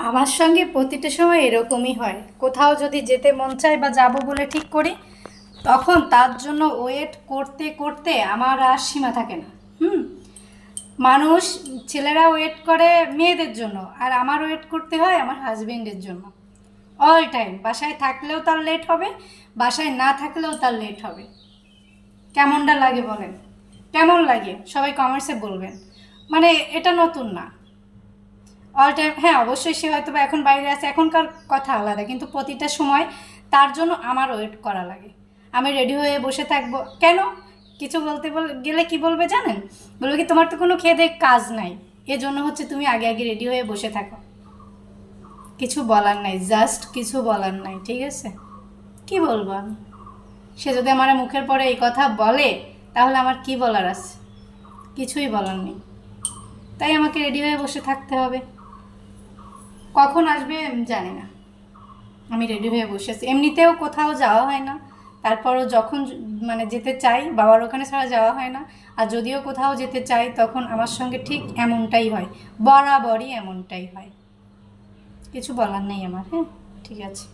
আমার সঙ্গে প্রতিটা সময় এরকমই হয়। কোথাও যদি যেতে মন চায় বা যাব বলে ঠিক করি, তখন তার জন্য ওয়েট করতে করতে আমার আর সীমা থাকে না। হুম মানুষ, ছেলেরা ওয়েট করে মেয়েদের জন্য, আর আমার ওয়েট করতে হয় আমার হাজবেন্ডের জন্য। অল টাইম বাসায় থাকলেও তার লেট হবে, বাসায় না থাকলেও তার লেট হবে। কেমনটা লাগে বলেন? কেমন লাগে সবাই কমেন্টসে বলবেন। মানে এটা নতুন না। অল টাইম, হ্যাঁ অবশ্যই সে হয়তো বা এখন বাইরে আছে, এখনকার কথা আলাদা, কিন্তু প্রতিটা সময় তার জন্য আমার ওয়েট করা লাগে। আমি রেডি হয়ে বসে থাকবো কেন? কিছু বলতে গেলে কি বলবে জানেন? বলবে কি, তোমার তো কোনো খেয়ে দেয়ে কাজ নাই, এজন্য হচ্ছে তুমি আগে আগে রেডি হয়ে বসে থাকো। কিছু বলার নাই, জাস্ট কিছু বলার নাই, ঠিক আছে? কি বলবো আমি? সে যদি আমার মুখের পরে এই কথা বলে, তাহলে আমার কি বলার আছে? কিছুই বলার নেই। তাই আমাকে রেডি হয়ে বসে থাকতে হবে। কখন আসবে আমি জানি না। আমি রেডি হয়ে বসে আছি, এমনিতেও কোথাও যাওয়া হয় না। তারপরও যখন মানে যেতে চাই, বাবার ওখানে ছাড়া যাওয়া হয় না। আর যদিও কোথাও যেতে চাই, তখন আমার সঙ্গে ঠিক এমনটাই হয়, বরাবরই এমনটাই হয়। কিছু বলার নেই আমার। হ্যাঁ, ঠিক আছে।